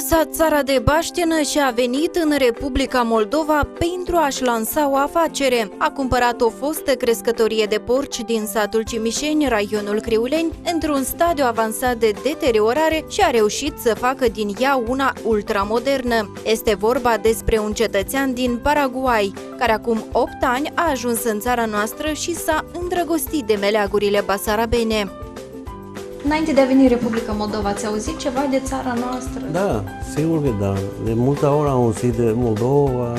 lăsat țara de baștină și a venit în Republica Moldova pentru a-și lansa o afacere. A cumpărat o fostă crescătorie de porci din satul Cimișeni, raionul Criuleni, într-un stadiu avansat de deteriorare și a reușit să facă din ea una ultramodernă. Este vorba despre un cetățean din Paraguay, care acum 8 ani a ajuns în țara noastră și s-a îndrăgostit de meleagurile basarabene. Înainte de a veni în Republica Moldova, ați auzit ceva de țara noastră? Da, sigur că da. De multe ori am auzit de Moldova.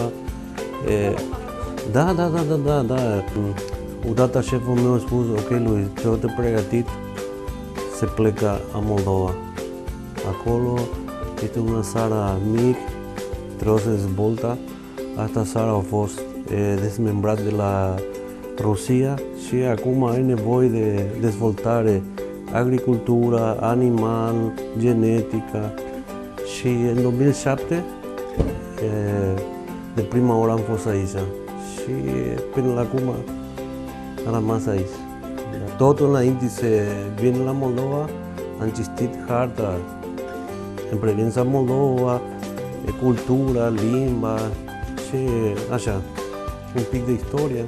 Da. Odată șeful meu a spus, ok, Luis, te pregătit să pleca a Moldova. Acolo este una țară mică, trebuie să dezvolta. Asta țara a fost dezmembrat de la Rusia și acum are nevoie de dezvoltare, agricultura, animal, genetica. Și în 2007, de prima oară am fost aici și până la acum am rămas aici. Totul înainte să vin la Moldova, am citit harta în privința Moldova, cultura, limba și așa, un pic de istorie.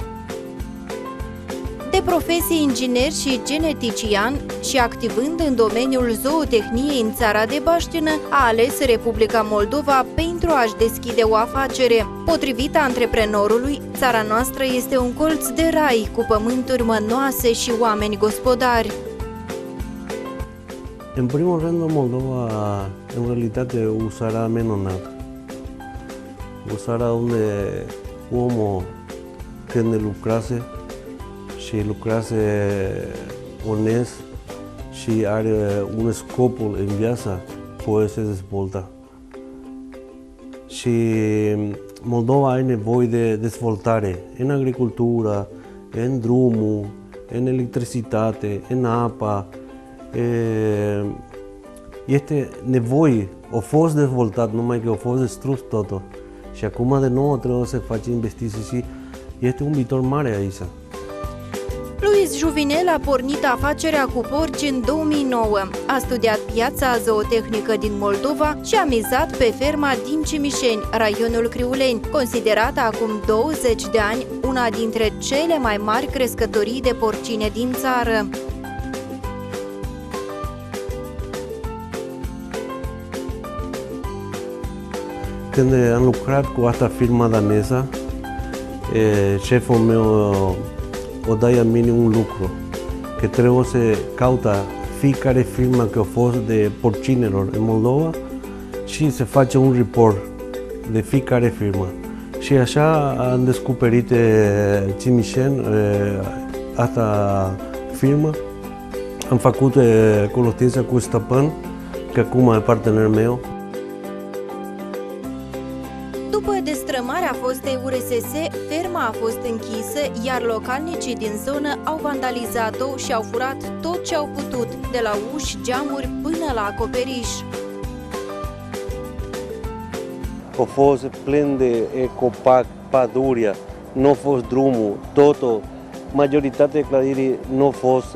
De profesie inginer și genetician și activând în domeniul zootehniei în țara de baștină, a ales Republica Moldova pentru a-și deschide o afacere. Potrivit antreprenorului, țara noastră este un colț de rai cu pământuri mănoase și oameni gospodari. În primul rând, Moldova, în realitate, o țară minunată. O țară unde omul, când lucrează, și lucrează onest și are un scopul în viață, poate să dezvolta. Și Moldova are nevoie de dezvoltare în agricultură, în drumul, în electricitate, în apa. Este nevoie, a fost dezvoltat, numai că a fost distrus totul. Și acum de nou trebuie să faci investiții și este un viitor mare aici. Luis Juvinel a pornit afacerea cu porci în 2009. A studiat piața zootehnică din Moldova și a mizat pe ferma din Cimișeni, raionul Criuleni, considerată acum 20 de ani una dintre cele mai mari crescătorii de porcine din țară. Când am lucrat cu asta firma daneză, șeful meu o dă mine un lucru, că trebuie să caută fiecare firmă că a fost de porcinelor în Moldova și să face un report de fiecare firmă. Și așa am descoperit Cimișeni, asta firmă. Am făcut cunoștință cu Stăpân, că acum e partener meu. După destrămarea fostei URSS, ferma a fost închisă, iar localnicii din zonă au vandalizat-o și au furat tot ce au putut, de la uși, geamuri până la acoperiș. A fost plin de copac, pădurea, nu a fost drumul, totul. Majoritatea clădirii nu a fost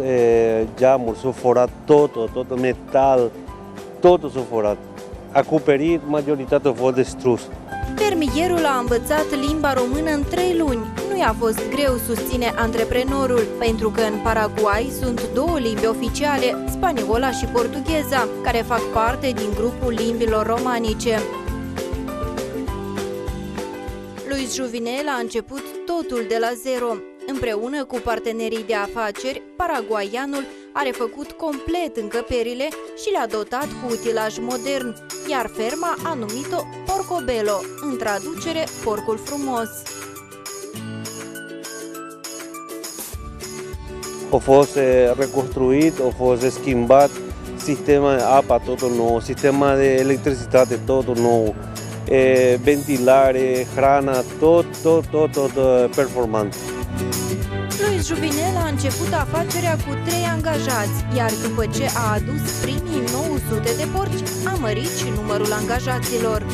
geamuri, s-a furat totul, metal, totul s-a furat. Acoperit, majoritatea a fost distrus. Fermierul a învățat limba română în 3 luni. Nu i-a fost greu, susține antreprenorul, pentru că în Paraguay sunt 2 limbi oficiale, spaniola și portugheza, care fac parte din grupul limbilor romanice. Luis Juvinel a început totul de la zero. Împreună cu partenerii de afaceri, paraguaianul a refăcut complet încăperile și le-a dotat cu utilaj modern, iar ferma a numit-o Porcobello, în traducere porcul frumos. A fost reconstruit, a fost schimbat sistemul de apă totul nou, sistemul de electricitate totul nou, ventilare, hrana, tot performant. Luis Juvinel a început afacerea cu 3 angajați, iar după ce a adus primii 900 de porci, a mărit și numărul angajaților.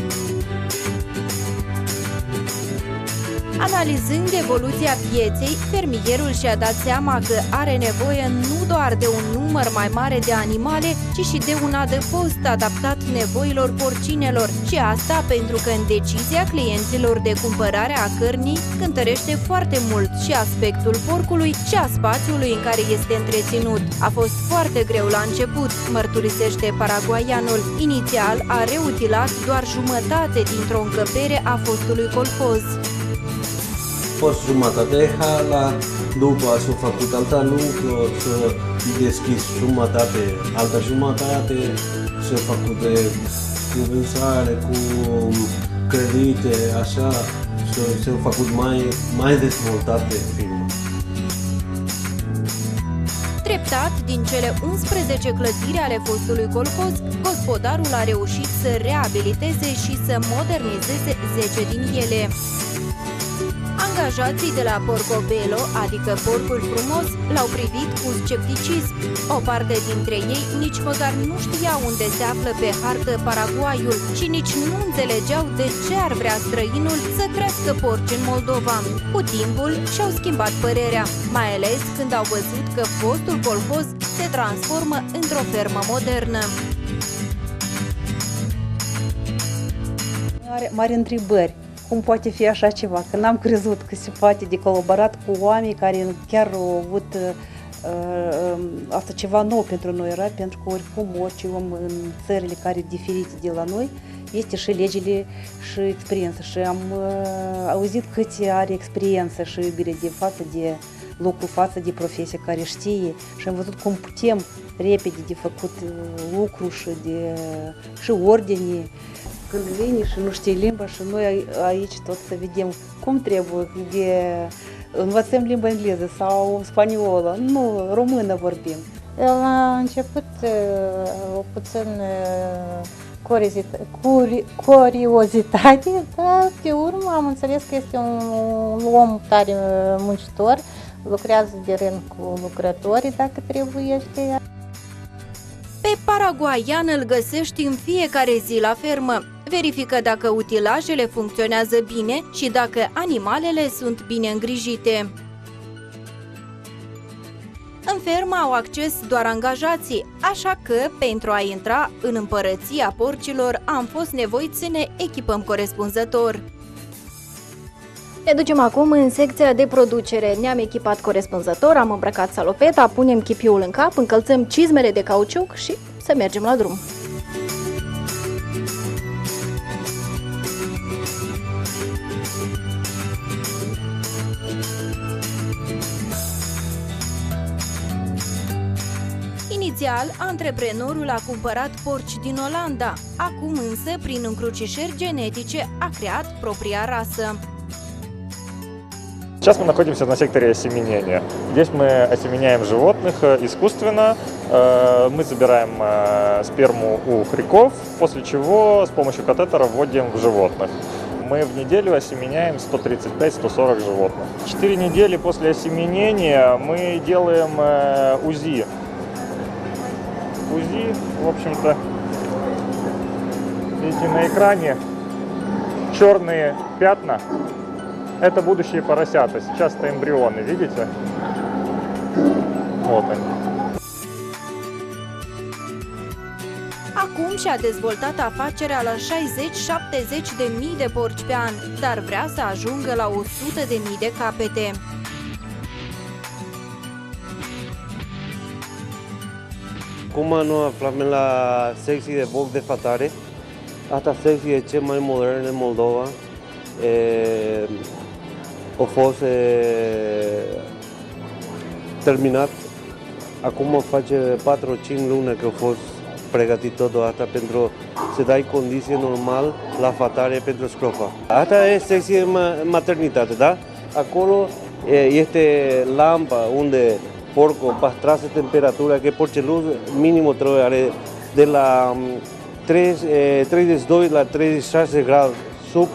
Analizând evoluția pieței, fermierul și-a dat seama că are nevoie nu doar de un număr mai mare de animale, ci și de un adăpost adaptat nevoilor porcinelor și asta pentru că în decizia clienților de cumpărare a cărnii cântărește foarte mult și aspectul porcului și a spațiului în care este întreținut. A fost foarte greu la început, mărturisește paraguaianul. Inițial a reutilat doar jumătate dintr-o încăpere a fostului colhoz. A fost jumătate de hala, după s-a făcut alta lucru, s-a deschis jumătate, alta jumătate, s-a făcut de cu vânzare, cu credite, așa, s-a făcut mai dezvoltate filmul. Treptat, din cele 11 clădiri ale fostului colhoz, gospodarul a reușit să reabiliteze și să modernizeze 10 din ele. Angajații de la Porcobello, adică Porcul Frumos, l-au privit cu scepticism. O parte dintre ei nici măcar nu știau unde se află pe hartă Paraguayul și nici nu înțelegeau de ce ar vrea străinul să crească porci în Moldova. Cu timpul și-au schimbat părerea, mai ales când au văzut că fostul colhoz se transformă într-o fermă modernă. Are mari întrebări. Cum poate fi așa ceva? Că n-am crezut că se poate de colaborat cu oameni care chiar au avut asta ceva nou pentru noi era, pentru că oricum orice om în țările care diferite de la noi este și legile și experiență și am auzit câți are experiență și iubire de față de lucru, față de profesie care știe și am văzut cum putem repede de făcut lucru și ordine. Când vine și nu știe limba și noi aici tot să vedem cum trebuie, de învățăm limba engleză sau spaniolă, nu, română vorbim. La început puțin curiozitate, dar pe urmă am înțeles că este un om tare muncitor, lucrează de rând cu lucrătorii dacă trebuiește. Pe paraguaian îl găsești în fiecare zi la fermă. Verifică dacă utilajele funcționează bine și dacă animalele sunt bine îngrijite. În fermă au acces doar angajații, așa că, pentru a intra în împărăția porcilor, am fost nevoiți să ne echipăm corespunzător. Ne ducem acum în secția de producere. Ne-am echipat corespunzător, am îmbrăcat salopeta, punem chipiul în cap, încălțăm cizmele de cauciuc și să mergem la drum. Inițial, antreprenorul a cumpărat porci din Olanda, acum însă, prin încrucișări genetice, a creat propria rasă. Сейчас мы находимся на секторе осеменения. Здесь мы осеменяем животных искусственно. Мы забираем сперму у хряков, после чего с помощью катетера вводим в животных. Мы в неделю осеменяем 135-140 животных. 4 недели после осеменения мы делаем УЗИ. УЗИ, в общем-то, видите на экране черные пятна. Это будущие поросята. Сейчас это эмбрионы, видите? Вот они. Acum și-a dezvoltat afacerea la 60-70 de mii de porci pe an, dar vrea să ajungă la 100 de mii de capete. Acum nu aflăm la secție de boc de fatare. Asta secție e cea mai modernă în Moldova. A fost terminat. Acum face 4-5 luni că a fost pregătit totul asta pentru să dai condiții normal la fatare pentru scrofa. Asta e secție maternitate, da? Acolo este lampa unde porcul păstrează temperatura, că porcelul minim trebuie are de la 32 la 36 grade sub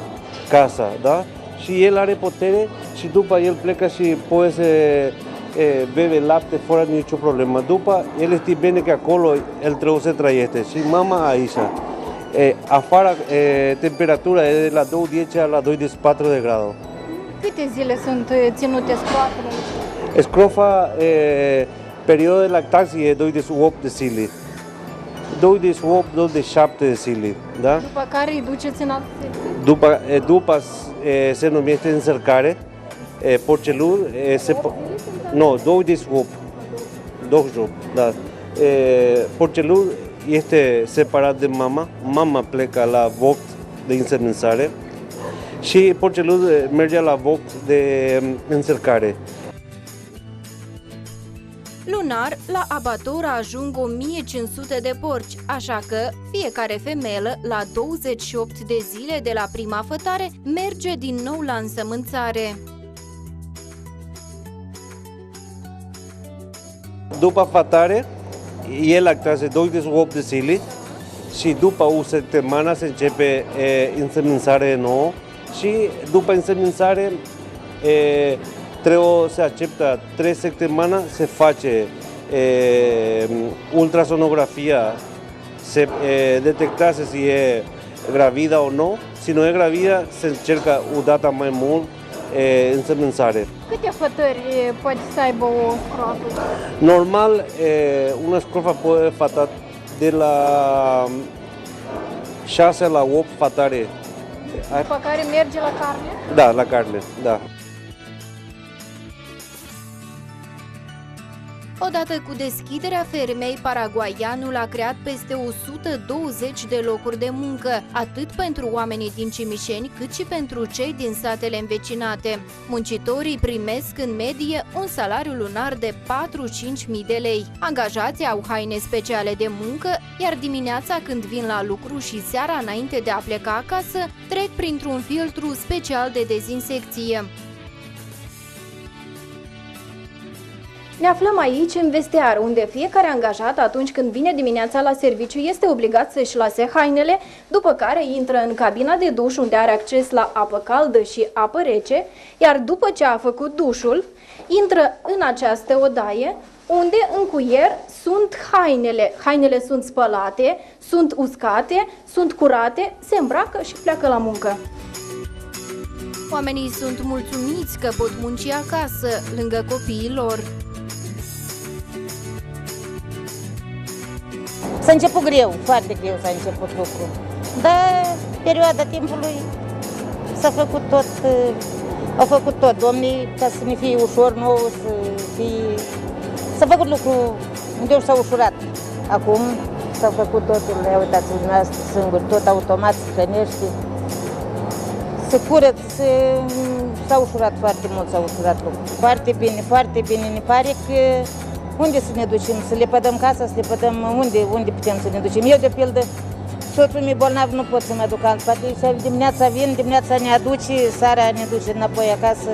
casa, da? Și el are putere și după el plecă și poate să bebe lapte fără nicio problemă. După el știe bine că acolo el trebuie să trăiește și mama aici. Afară temperatura e de la 2,10 la 2,4 de grade. Câte zile sunt ținute scroafele? Scrofa, perioada de lactație e 2,8 de zile. 28-27 zile, da? După care îi duceți în altă secție? După se numește încercare, porcelul, no, 28, da. Porcelul este separat de mama, mama plecă la voct de însemințare și porcelul merge la voct de încercare. Lunar, la abator ajung 1500 de porci, așa că fiecare femelă, la 28 de zile de la prima fătare, merge din nou la însămânțare. După fătare, el lactează 28 de zile și după o săptămână se începe însămânțare nouă și după însămânțare trebuie să acceptă 3 săptămâni, se face ultrasonografia, se detectează si e gravidă sau nu. Si nu e gravidă, se încercă o dată mai mult însămânțare. Câte fătări poate să aibă o scroafă? Normal, una scrofă poate făta de la 6 la 8 fătare. După care merge la carne? Da, la carne, da. Odată cu deschiderea fermei, paraguaianul a creat peste 120 de locuri de muncă, atât pentru oamenii din Cimișeni, cât și pentru cei din satele învecinate. Muncitorii primesc în medie un salariu lunar de 4-5.000 de lei. Angajații au haine speciale de muncă, iar dimineața când vin la lucru și seara înainte de a pleca acasă, trec printr-un filtru special de dezinsecție. Ne aflăm aici, în vestiar, unde fiecare angajat, atunci când vine dimineața la serviciu, este obligat să-și lase hainele, după care intră în cabina de duș, unde are acces la apă caldă și apă rece, iar după ce a făcut dușul, intră în această odaie, unde în cuier sunt hainele. Hainele sunt spălate, sunt uscate, sunt curate, se îmbracă și pleacă la muncă. Oamenii sunt mulțumiți că pot munci acasă, lângă copiii lor. S-a început greu, foarte greu s-a început lucrul. Dar perioada timpului s-a făcut tot, au făcut tot domnii ca să ne fie ușor nou, s-a făcut lucru unde s-a ușurat. Acum s-a făcut totul, uitați dumneavoastră singur, tot automat se hrănește, se curăță, s-a ușurat foarte mult, s-a ușurat lucrul. Foarte bine, ne pare că unde să ne ducem? Să le pădăm casa, să le pădăm unde putem să ne ducem? Eu, de pildă, soțul meu bolnav, nu pot să mă duc alt parte. Dimineața vin, dimineața ne aduce, seara ne duce înapoi acasă.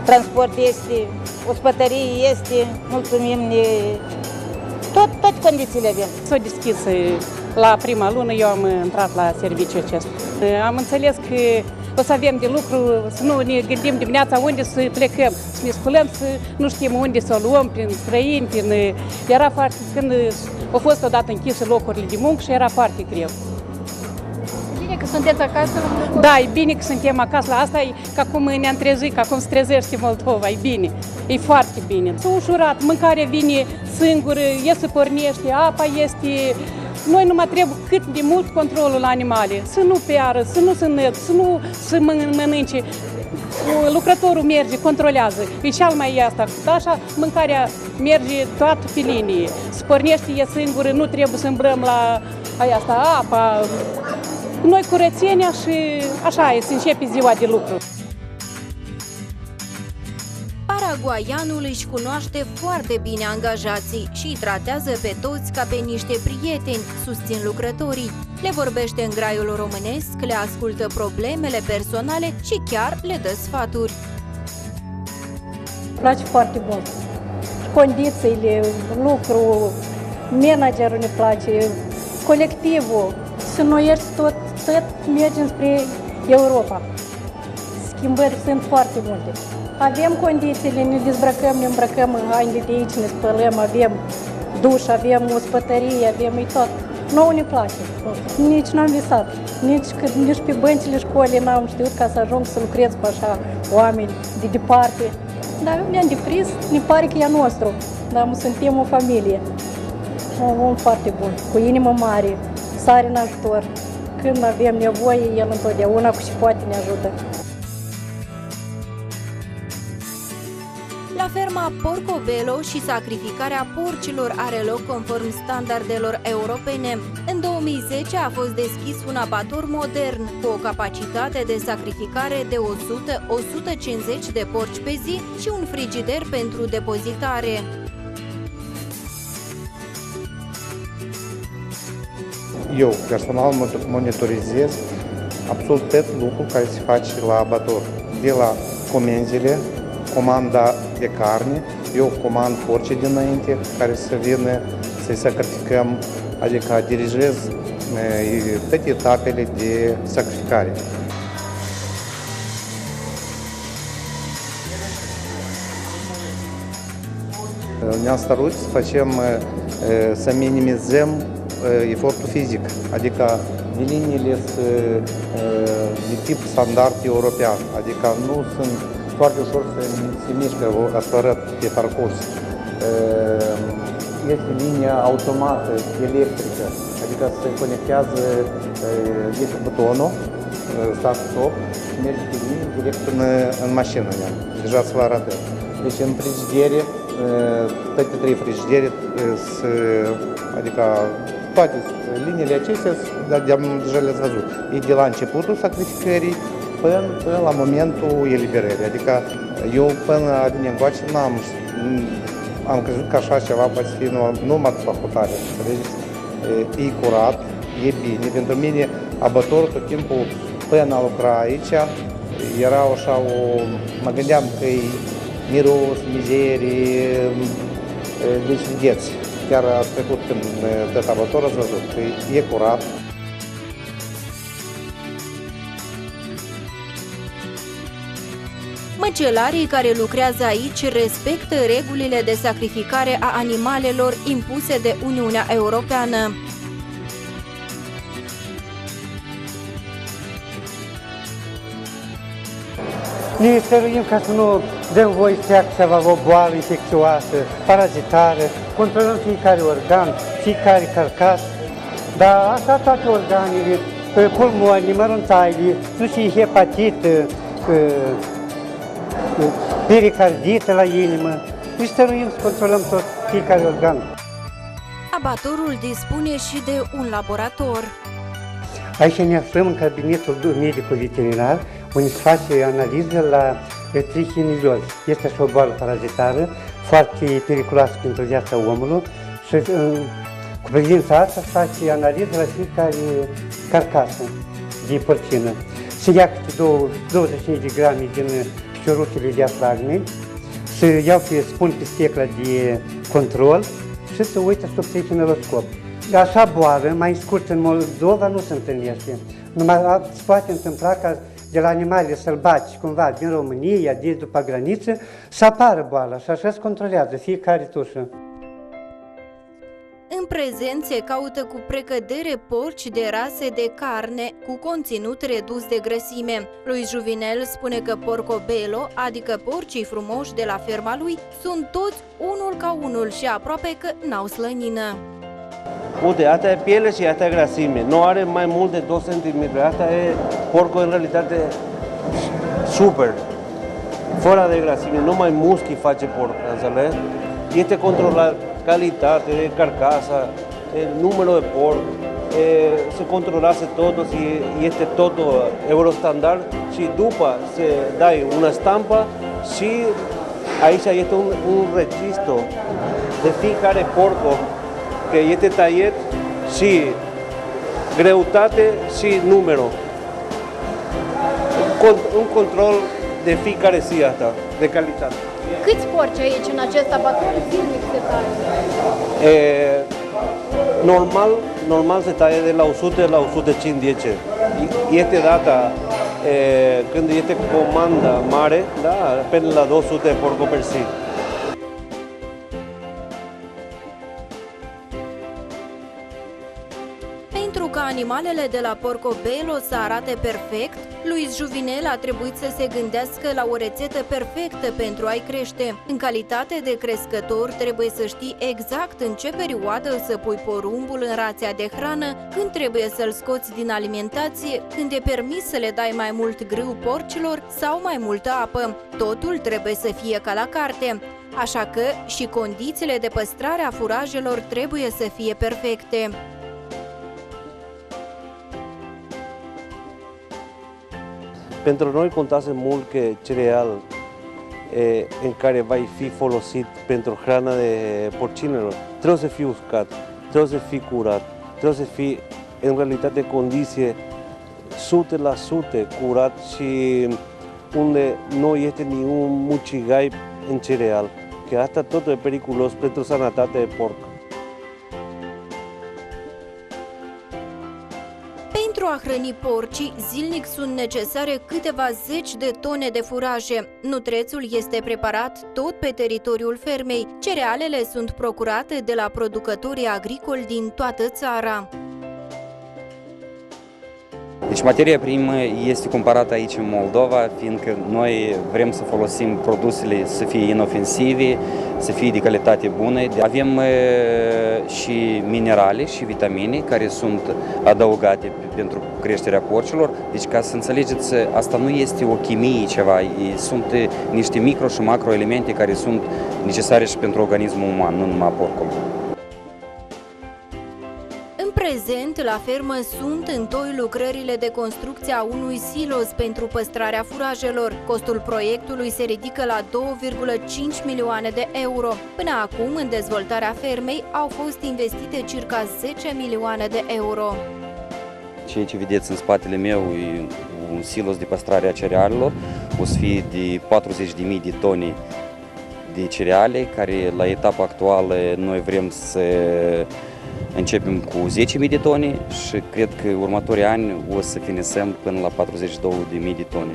Transport este, ospătărie este, mulțumim, toate condițiile avem. S-a deschis la prima lună, eu am intrat la serviciul acesta. Am înțeles că o să avem de lucru, să nu ne gândim dimineața unde să plecăm, să ne sculăm, să nu știm unde să o luăm, prin străini, Era foarte, când au fost odată închise locurile de muncă și era foarte greu. E bine că sunteți acasă la muncă? Da, e bine că suntem acasă, la asta e ca cum ne-am trezit, ca cum se trezește Moldova, e bine, e foarte bine. S-a ușurat, mâncarea vine singură, să pornește, apa este. Noi numai trebuie cât de mult controlul la animale, să nu piară, să nu se năd, să nu se mănânce. Lucrătorul merge, controlează, e cel mai asta. Așa mâncarea merge toată pe linie, se pornește, e singură, nu trebuie să îmbrăm la apa. Noi curățenia și așa se începe ziua de lucru. Paraguaianul își cunoaște foarte bine angajații și îi tratează pe toți ca pe niște prieteni, susțin lucrătorii. Le vorbește în graiul românesc, le ascultă problemele personale și chiar le dă sfaturi. Îmi place foarte mult. Condițiile, lucru, managerul ne place, colectivul. Și noi tot mergem spre Europa. Schimbări sunt foarte multe. Avem condițiile, ne dezbrăcăm, ne îmbrăcăm în haine de aici, ne spălăm, avem duș, avem ospătărie, avem tot. Nouă ne place. Nici n-am visat, nici pe băncile școlii n-am știut ca să ajung să lucrez cu așa oameni de departe. Dar ne-am deprins, ne pare că e a nostru, dar suntem o familie. Un om foarte bun, cu inimă mare, sare în ajutor. Când avem nevoie, el întotdeauna cu și poate ne ajută. La ferma Porcobello și sacrificarea porcilor are loc conform standardelor europene. În 2010 a fost deschis un abator modern cu o capacitate de sacrificare de 100-150 de porci pe zi și un frigider pentru depozitare. Eu personal monitorizez absolut tot lucrul care se face la abator. De la comenzile, comanda de carne, eu comand porci dinainte care să vină să-i sacrificăm, adică dirigez toate etapele de sacrificare. Ne-am stăruit să facem, să minimizăm efortul fizic, adică liniile sunt de tip standard european, adică nu sunt foarte ușor să se mișcă, asta arăt pe parcurs. Este linia automată, electrică, adică se conectează, este butonul, start-stop, și merge pe linie direct în mașină. Deja să vă arată. Deci în frigidere, toate trei frigidere, adică toate liniile acestea, deja le-ați văzut. E de la începutul sacrificării până la momentul eliberării. Adică eu până din încoace am crezut că așa ceva poate fi numai după hotare. E curat, e bine. Pentru mine abătorul tot timpul până a lucra aici era așa mă gândeam că e miros, mizerie, deci vedeți. Chiar a trecut când tot abător ați văzut că e curat. Măcelarii care lucrează aici respectă regulile de sacrificare a animalelor impuse de Uniunea Europeană. Ne stăruim ca să nu dăm voie să treacă ceva, o boală infecțioasă, parazitară, controlăm fiecare organ, fiecare carcas, dar așa toate organele, pulmonii, măruntaile, nu știu, hepatită, pericardită la inimă, ne stăruim să controlăm tot fiecare organ. Abatorul dispune și de un laborator. Aici ne aflăm în cabinetul medico-veterinar, unde se face analiză la trichineliozi. Este așa o boală parazitară, foarte periculoasă pentru viața omului și cu privința asta se face analiză la fiecare carcasă de porcină. Se ia câte 25 de grame din piciorușele diafragmei, se iau spun pe sticla de control și se uită sub trichineloscop. Așa boală, mai scurt în Moldova, nu se întâlnește. Numai se poate întâmpla ca de la animalele sălbatice, cumva, din România, de după graniță, să apară boala și așa se controlează fiecare tușă. În prezent se caută cu precădere porci de rase de carne cu conținut redus de grăsime. Lui Juvinel spune că Porcobello, adică porcii frumoși de la ferma lui, sunt toți unul ca unul și aproape că n-au slănină. Uite, asta e piele și asta e grăsime. Nu are mai mult de 2 cm. Asta e porcul în realitate super. Fără de grăsime, numai muschi face porc, înțeles? Este controlat calitatea, carcasa, numărul de porc, se controlează totul, este totul eurostandard și după se dai una stampă și aici este un registru de fiecare porc, că este taiet și greutate și numărul. Un control de fiecare zi asta, de calitate. Câți porci aici în acest abator zilnic se taie? Normal se taie de la 100 la 150. Este data când este comanda mare, da, până la 200 porc per zi. Pentru ca animalele de la Porcobello să arate perfect, Luis Juvinel a trebuit să se gândească la o rețetă perfectă pentru a-i crește. În calitate de crescător, trebuie să știi exact în ce perioadă să pui porumbul în rația de hrană, când trebuie să-l scoți din alimentație, când e permis să le dai mai mult grâu porcilor sau mai multă apă. Totul trebuie să fie ca la carte. Așa că și condițiile de păstrare a furajelor trebuie să fie perfecte. Pentru noi contează mult că cereal în care va fi folosit pentru hrana de porcinelor trebuie să fie uscat, trebuie să fie curat, trebuie să fie în realitate condiție 100% curat și unde nu este niciun mucigai în cereal, că asta totul e periculos pentru sănătatea de porc. Pentru a hrăni porcii, zilnic sunt necesare câteva zeci de tone de furaje. Nutrețul este preparat tot pe teritoriul fermei. Cerealele sunt procurate de la producătorii agricoli din toată țara. Deci materia primă este cumpărată aici în Moldova, fiindcă noi vrem să folosim produsele să fie inofensive, să fie de calitate bună. Avem și minerale și vitamine care sunt adăugate pentru creșterea porcilor. Deci ca să înțelegeți, asta nu este o chimie ceva, sunt niște micro și macroelemente care sunt necesare și pentru organismul uman, nu numai porcul. În prezent, la fermă sunt întoi lucrările de construcție a unui silos pentru păstrarea furajelor. Costul proiectului se ridică la 2,5 milioane de euro. Până acum, în dezvoltarea fermei, au fost investite circa 10 milioane de euro. Ceea ce vedeți în spatele meu e un silos de păstrare a cerealelor. O să fie de 40.000 de tone de cereale, care la etapa actuală noi vrem să începem cu 10.000 de tone și cred că următorii ani o să finisăm până la 42.000 de tone.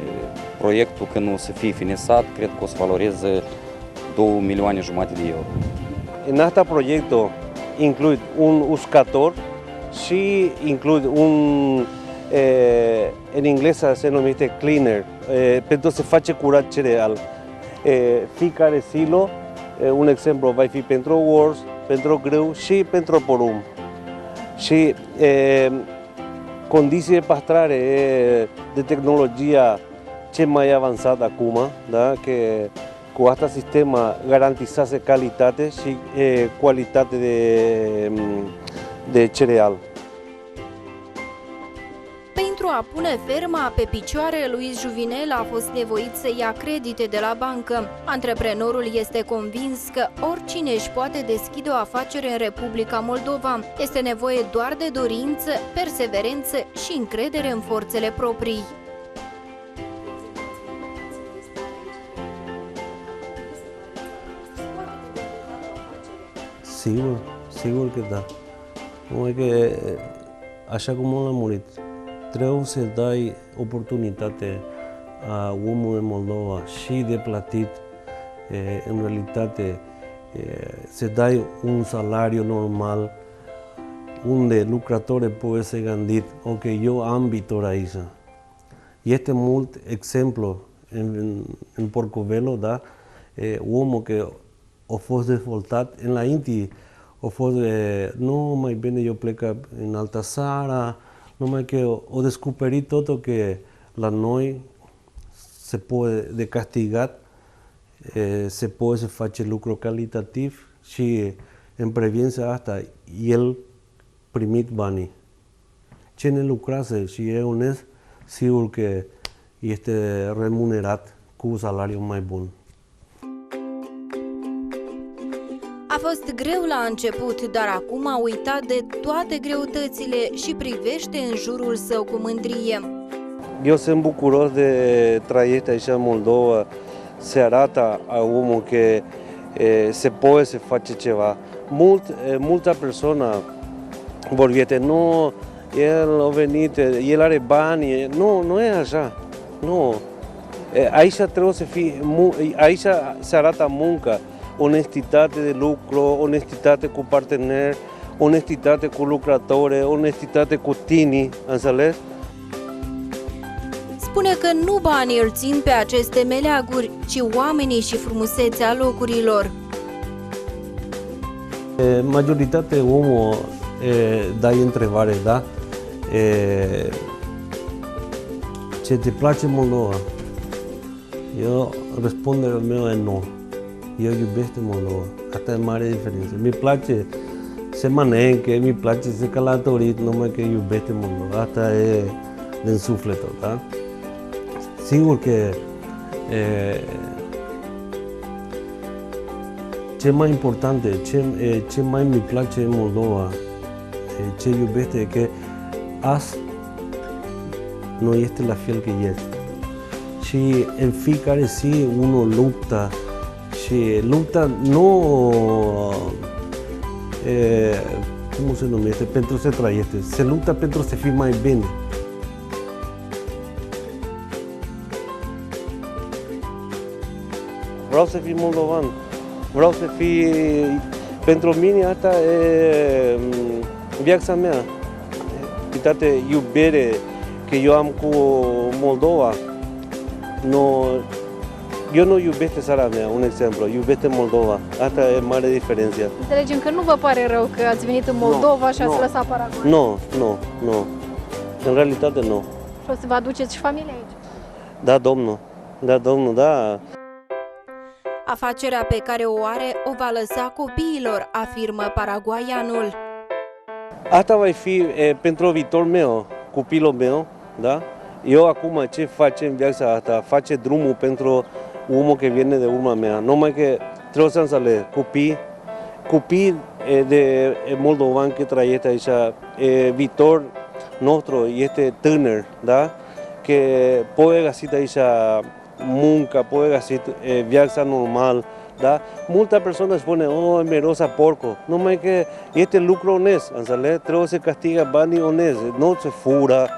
Proiectul, când o să fie finisat, cred că o să valoreze 2,5 milioane de euro. În asta proiectul include un uscator și include în engleză se numește cleaner, pentru să face curat cereal. Fiecare silo, un exemplu, va fi pentru ors, pentru grâu și pentru porumb. Și condiții de păstrare de tehnologia ce mai avansată acum, da? Că cu asta sistema garantizează calitate și calitate de cereal. Pentru a pune ferma pe picioare, Luis Juvinel a fost nevoit să ia credite de la bancă. Antreprenorul este convins că oricine își poate deschide o afacere în Republica Moldova. Este nevoie doar de dorință, perseverență și încredere în forțele proprii. Sigur că da. Numai că, așa cum nu l-am murit, trebuie să dai oportunitate a omului în Moldova și de platit, în realitate, să dai un salariu normal, unde lucrătorii pot să gândit, ok, eu am viitor aici. Este mult exemplu în Porcobello, da? Omul că a fost dezvoltat înainte, a fost, nu, mai bine eu plec în alta țară, numai că o descoperit totul că la noi se poate de castigat, se poate să face lucru calitativ și în prevenția asta el primit banii. Cine lucrează și e onest, sigur că este remunerat cu un salariu mai bun. A fost greu la început, dar acum a uitat de toate greutățile și privește în jurul său cu mândrie. Eu sunt bucuros de trăiește aici în Moldova, se arată a omul că se poate să face ceva. Multă persoană vorbește, nu, el a venit, el are bani, nu e așa, nu. Aici trebuie să fie, aici se arată muncă, onestitate de lucru, onestitate cu parteneri, onestitate cu lucrători, onestitate cu tinii, înțeles? Spune că nu banii îl țin pe aceste meleaguri, ci oamenii și frumusețea locurilor. Majoritatea omul dai întrebare, da? Ce te place Moldova? Eu, răspunderea mea e nu. Eu iubesc Moldova. Asta e mare diferență. Mi place să mănânce, mi place să călătorit, numai că iubesc Moldova. Asta e din sufletul, da? Sigur că ce mai important, ce mai mi place în Moldova, ce iubește, e că azi nu este la fel că ieri. Și în fiecare zi unul luptă și lupta nu, cum se numește, pentru să trăiește, se luptă pentru să fie mai bine. Vreau să fiu moldovan, vreau să fiu, pentru mine asta e viața mea, toată iubire că eu am cu Moldova. Eu nu iubesc țara mea, un exemplu, iubesc Moldova. Asta e mare diferență. Înțelegem că nu vă pare rău că ați venit în Moldova și ați lăsat Paraguay. Nu. În realitate nu. Și o să vă aduceți și familia aici. Da, domnul, da. Afacerea pe care o are o va lăsa copiilor, afirmă paraguaianul. Asta va fi pentru viitorul meu, copilul meu, da? Eu acum ce face în viața asta, face drumul pentru omul care vine de urma mea. Numai că trebuie să înțeleg, copii de moldovan care trăiesc aici, viitor nostru este tânăr, da? Că poate găsi aici muncă, poate găsi viața normal, da? Multe persoane spune, mirosa porco, numai că este lucru onest, înțeleg? Trebuie să castigă banii onest, nu se fură.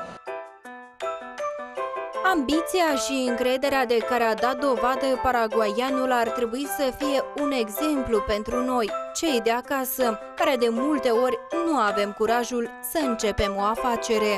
Ambiția și încrederea de care a dat dovadă paraguaianul ar trebui să fie un exemplu pentru noi, cei de acasă, care de multe ori nu avem curajul să începem o afacere.